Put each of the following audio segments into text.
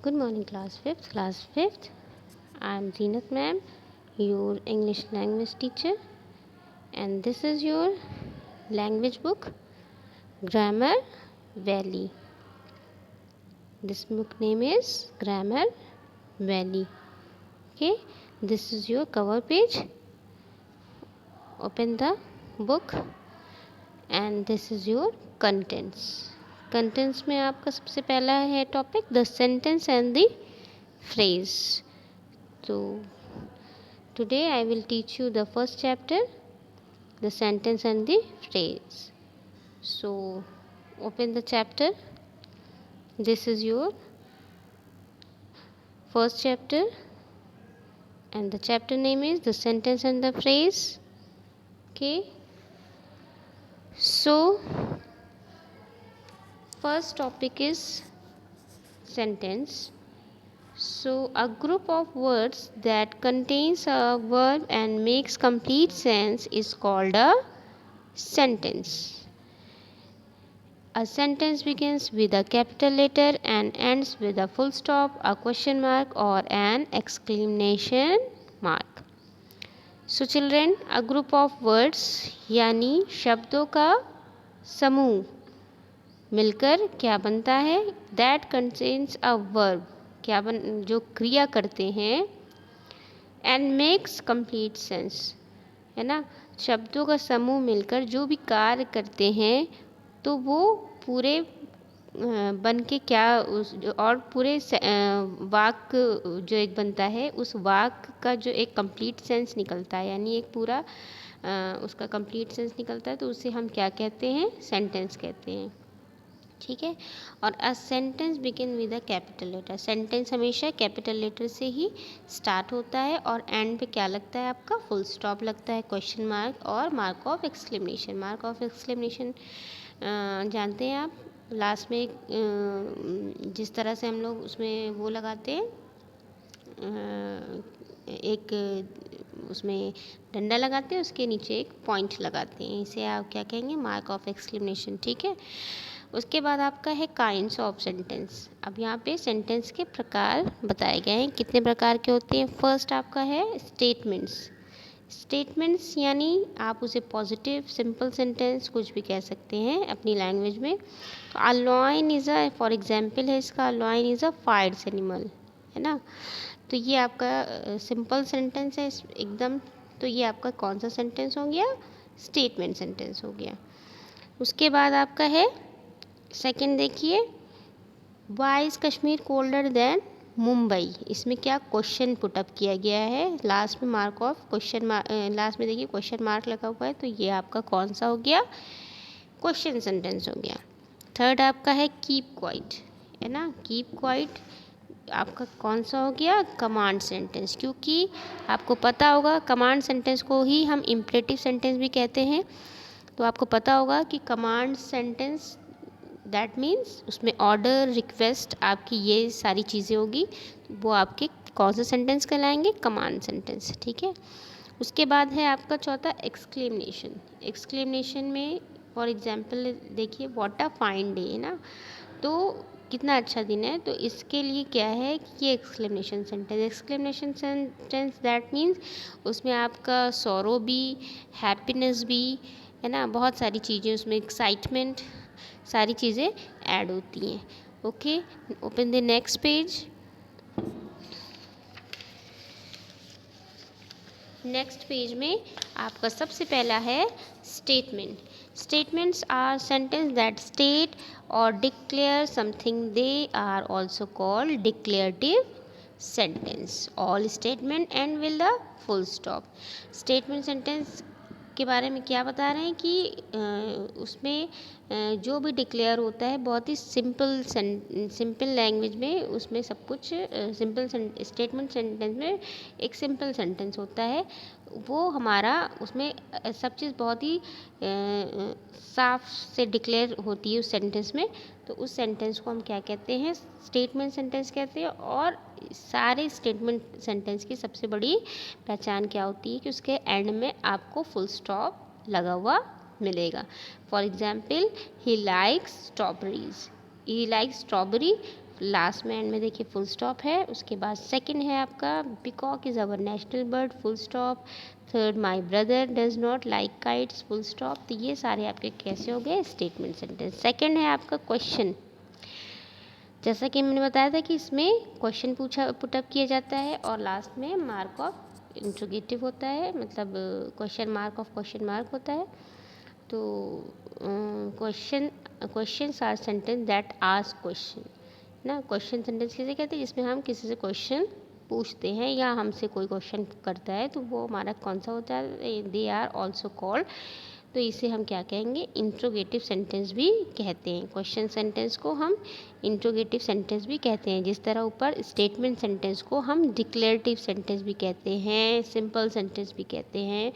Good morning, class 5th. Class 5th, I am Zeenat ma'am, your English language teacher, and this is your language book, Grammar Valley. This book name is Grammar Valley. Okay, this is your cover page. Open the book, and this is your contents. Contents में आपका सबसे पहला है topic the sentence and the phrase. So today I will teach you the first chapter, the sentence and the phrase. So open the chapter. This is your first chapter and the chapter name is the sentence and the phrase. Okay, so first topic is sentence. So a group of words that contains a verb and makes complete sense is called a sentence. A sentence begins with a capital letter and ends with a full stop, a question mark or an exclamation mark. So children, a group of words यानी शब्दों का समूह मिलकर क्या बनता है? That contains a verb, जो क्रिया करते हैं and makes complete sense, है ना. शब्दों का समूह मिलकर जो भी कार्य करते हैं तो वो पूरे बन के क्या और पूरे वाक्य जो एक बनता है उस वाक्य का जो एक कंप्लीट सेंस निकलता है, यानी एक पूरा उसका कंप्लीट सेंस निकलता है तो उसे हम क्या कहते हैं? सेंटेंस कहते हैं. ठीक है. और a sentence begin with a capital letter. Sentence हमेशा कैपिटल लेटर से ही स्टार्ट होता है और एंड पे क्या लगता है आपका? फुल स्टॉप लगता है, क्वेश्चन मार्क और mark of exclamation. Mark of exclamation जानते हैं आप, लास्ट में जिस तरह से हम लोग उसमें वो लगाते हैं, एक उसमें डंडा लगाते हैं, उसके नीचे एक पॉइंट लगाते हैं, इसे आप क्या कहेंगे? Mark of exclamation. ठीक है. उसके बाद आपका है काइंड्स ऑफ सेंटेंस. अब यहाँ पे सेंटेंस के प्रकार बताए गए हैं, कितने प्रकार के होते हैं. फर्स्ट आपका है स्टेटमेंट्स. स्टेटमेंट्स यानी आप उसे पॉजिटिव सिंपल सेंटेंस कुछ भी कह सकते हैं अपनी लैंग्वेज में. A lion is a, for example है इसका, lion is a fierce animal, है ना. तो ये आपका सिंपल सेंटेंस है एकदम. तो ये आपका कौन सा सेंटेंस हो गया? स्टेटमेंट सेंटेंस हो गया. उसके बाद आपका है सेकंड, देखिए, why is Kashmir colder than Mumbai. इसमें क्या क्वेश्चन पुटअप किया गया है, लास्ट में mark of question mark, last में देखिए क्वेश्चन मार्क लगा हुआ है, तो ये आपका कौन सा हो गया? क्वेश्चन सेंटेंस हो गया. थर्ड आपका है कीप क्वाइट, है ना. कीप क्वाइट आपका कौन सा हो गया? Command sentence. क्योंकि आपको पता होगा कमांड सेंटेंस को ही हम इम्परेटिव सेंटेंस भी कहते हैं. तो आपको पता होगा कि कमांड सेंटेंस दैट मीन्स उसमें ऑर्डर, रिक्वेस्ट, आपकी ये सारी चीज़ें होगी, वो आपके कौन से सेंटेंस कहलाएंगे? Command sentence. ठीक है. उसके बाद है आपका चौथा एक्सक्लेमेशन. एक्सक्लेमेशन में फॉर एग्जांपल देखिए, व्हाट अ फाइन डे, है ना. तो कितना अच्छा दिन है, तो इसके लिए क्या है कि ये exclamation sentence. Exclamation sentence that means उसमें आपका सॉरो भी, हैप्पीनेस भी, है ना, बहुत सारी चीज़ें उसमें, एक्साइटमेंट, सारी चीज़ें ऐड होती हैं. Okay, open the next page. Next page में आपका सबसे पहला है statement. Statements are sentence that state और declare something. They are also called declarative sentence. All statement end with the full stop. Statement sentence के बारे में क्या बता रहे हैं कि उसमें जो भी डिक्लेयर होता है बहुत ही सिंपल लैंग्वेज में, उसमें सब कुछ सिंपल. स्टेटमेंट सेंटेंस में एक सिंपल सेंटेंस होता है, वो हमारा उसमें सब चीज़ बहुत ही साफ से डिक्लेयर होती है उस सेंटेंस में. तो उस सेंटेंस को हम क्या कहते हैं? स्टेटमेंट सेंटेंस कहते हैं. और सारे स्टेटमेंट सेंटेंस की सबसे बड़ी पहचान क्या होती है कि उसके एंड में आपको फुल स्टॉप लगा हुआ मिलेगा. For example, he likes strawberries. He likes strawberry. Last में एंड में देखिए फुल स्टॉप है। उसके बाद सेकंड है आपका peacock is our national bird, full stop. Third my brother does not like kites, full stop. तो ये सारे आपके कैसे हो गए स्टेटमेंट सेंटेंस। सेकंड है आपका क्वेश्चन। जैसा कि मैंने बताया था कि इसमें क्वेश्चन पुटअप किया जाता है और लास्ट में मार्क ऑफ इंट्रोगेटिव होता है, मतलब क्वेश्चन मार्क होता है। तो questions are sentence that ask question ना। क्वेश्चन सेंटेंस किसे कहते हैं, जिसमें हम किसी से क्वेश्चन पूछते हैं या हमसे कोई क्वेश्चन करता है तो वो हमारा कौन सा होता है, दे आर ऑल्सो कॉल्ड। तो इसे हम क्या कहेंगे, इंट्रोगेटिव सेंटेंस भी कहते हैं। क्वेश्चन सेंटेंस को हम इंट्रोगेटिव सेंटेंस भी कहते हैं। जिस तरह ऊपर स्टेटमेंट सेंटेंस को हम डिक्लेरेटिव सेंटेंस भी कहते हैं, सिंपल सेंटेंस भी कहते हैं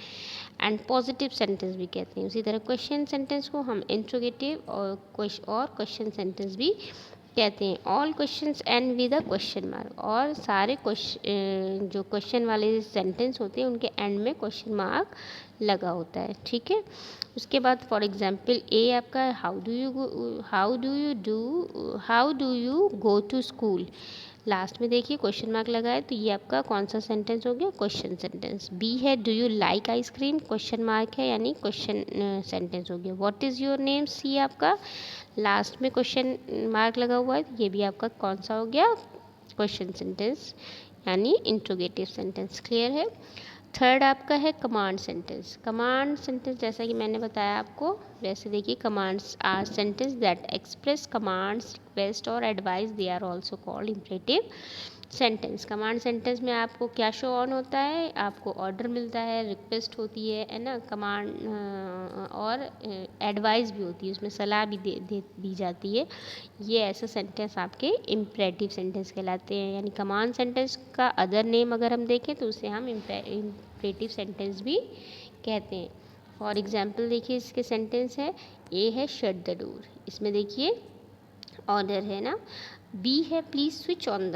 एंड पॉजिटिव सेंटेंस भी कहते हैं, उसी तरह क्वेश्चन सेंटेंस को हम इंट्रोगेटिव और क्वेश्चन सेंटेंस भी कहते हैं। All questions and with a question mark, और सारे जो क्वेश्चन वाले सेंटेंस होते हैं उनके एंड में क्वेश्चन मार्क लगा होता है, ठीक है। उसके बाद फॉर एग्जांपल ए आपका how do you go to school. Last में देखिए क्वेश्चन मार्क लगा है, तो ये आपका कौन सा सेंटेंस हो गया, क्वेश्चन सेंटेंस। बी है do you like ice cream, question mark है यानी क्वेश्चन सेंटेंस हो गया। व्हाट इज़ योर नेम, सी आपका लास्ट में क्वेश्चन मार्क लगा हुआ है, ये भी आपका कौन सा हो गया, क्वेश्चन सेंटेंस यानी इंट्रोगेटिव सेंटेंस। क्लियर है। थर्ड आपका है कमांड सेंटेंस। कमांड सेंटेंस जैसा कि मैंने बताया आपको वैसे देखिए, commands are sentence that express commands, request और advice, they are also called imperative sentence. Command sentence में आपको क्या शो ऑन होता है, आपको ऑर्डर मिलता है, रिक्वेस्ट होती है ना, कमांड और एडवाइस भी होती है, उसमें सलाह भी दी जाती है। ये ऐसे सेंटेंस आपके इम्परेटिव सेंटेंस कहलाते हैं। यानी कमांड सेंटेंस का अदर नेम अगर हम देखें तो उसे हम इम्परेटिव सेंटेंस भी कहते हैं। फॉर एग्जाम्पल देखिए इसके सेंटेंस है, ए है शट द डोर, इसमें देखिए ऑर्डर है ना। बी है please switch on the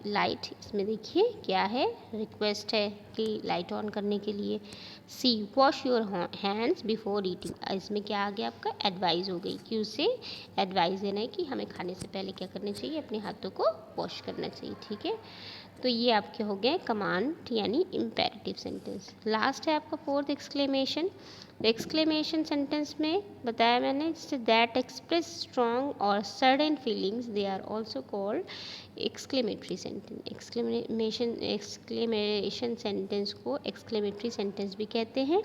light, इसमें देखिए क्या है, रिक्वेस्ट है कि लाइट ऑन करने के लिए। See wash your hands before eating, इसमें क्या आ गया आपका, एडवाइस हो गई कि उसे एडवाइस देना है कि हमें खाने से पहले क्या करना चाहिए, अपने हाथों को वॉश करना चाहिए, ठीक है। तो ये आपके हो गए कमांड यानी इम्पेरेटिव सेंटेंस। लास्ट है आपका फोर्थ एक्सक्लेमेशन। एक्सक्लेमेशन सेंटेंस में बताया मैंने, जैसे दैट एक्सप्रेस स्ट्रॉन्ग और sudden feelings, they are also called exclamatory sentence. Exclamation sentence को एक्सक्लेमेटरी सेंटेंस भी कहते हैं।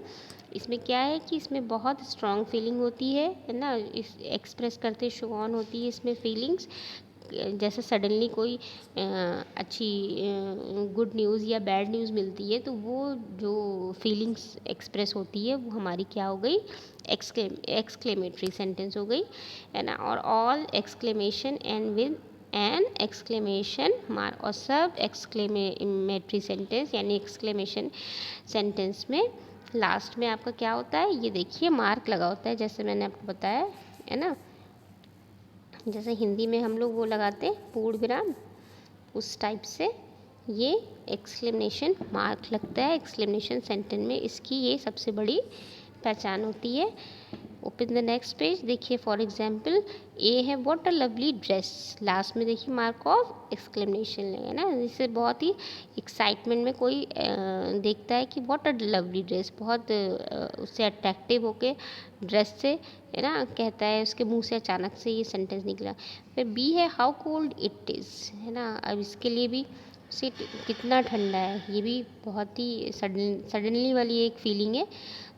इसमें क्या है कि इसमें बहुत स्ट्रॉन्ग फीलिंग होती है ना, इस एक्सप्रेस करते शो ऑन होती है इसमें फीलिंग्स। जैसे सडनली कोई अच्छी गुड न्यूज़ या बैड न्यूज़ मिलती है तो वो जो फीलिंग्स एक्सप्रेस होती है वो हमारी क्या हो गई, एक्सक्लेमेटरी सेंटेंस हो गई, है ना। और all exclamation and with an exclamation mark, और सब एक्सक्लेमेटरी सेंटेंस यानी एक्सक्लेमेशन सेंटेंस में लास्ट में आपका क्या होता है, ये देखिए मार्क लगा होता है, जैसे मैंने आपको बताया है ना। जैसे हिंदी में हम लोग वो लगाते हैं पूर्ण विराम, उस टाइप से ये एक्सक्लेमेशन मार्क लगता है एक्सक्लेमेशन सेंटेंस में, इसकी ये सबसे बड़ी पहचान होती है। ओपन द नेक्स्ट पेज, देखिए फॉर एग्जांपल ए है what a lovely dress, last में देखिए मार्क ऑफ एक्सक्लेमेशन है ना। जिससे बहुत ही एक्साइटमेंट में कोई देखता है कि व्हाट अ लवली ड्रेस, बहुत उससे अट्रैक्टिव होके ड्रेस से है ना कहता है, उसके मुंह से अचानक से ये सेंटेंस निकला। फिर बी है हाउ कोल्ड इट इज़, है ना। अब इसके लिए भी उसे कितना ठंडा है, ये भी बहुत ही सडनली वाली एक फीलिंग है,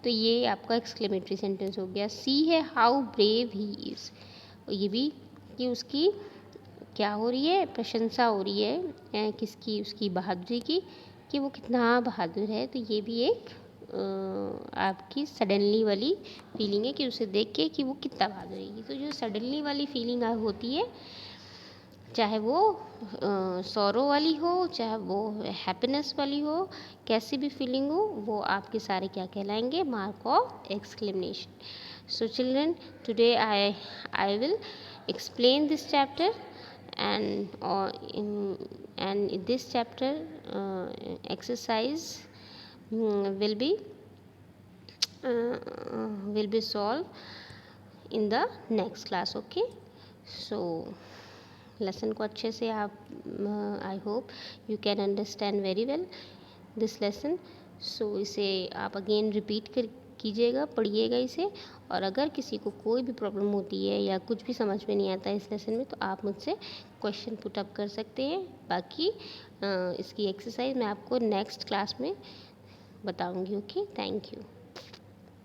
तो ये आपका एक्सक्लेमेटरी सेंटेंस हो गया। सी है हाउ ब्रेव ही इज़, ये भी कि उसकी क्या हो रही है, प्रशंसा हो रही है किसकी, उसकी बहादुरी की, कि वो कितना बहादुर है। तो ये भी एक आपकी सडनली वाली फीलिंग है कि उसे देख के कि वो कितना बहादुर है। तो जो सडनली वाली फीलिंग होती है, चाहे वो सौरो वाली हो, चाहे वो हैप्पीनेस वाली हो, कैसी भी फीलिंग हो, वो आपके सारे क्या कहलाएंगे, mark of exclamation. So children, today I will explain this chapter, and in this chapter exercise will be solved in the next class. Okay, so lesson को अच्छे से आप I hope you can understand very well this lesson. So इसे आप again repeat कर कीजिएगा, पढ़िएगा इसे। और अगर किसी को कोई भी प्रॉब्लम होती है या कुछ भी समझ में नहीं आता है इस लेसन में, तो आप मुझसे क्वेश्चन पुट अप कर सकते हैं। बाकी इसकी एक्सरसाइज मैं आपको नेक्स्ट क्लास में बताऊंगी। Okay, thank you.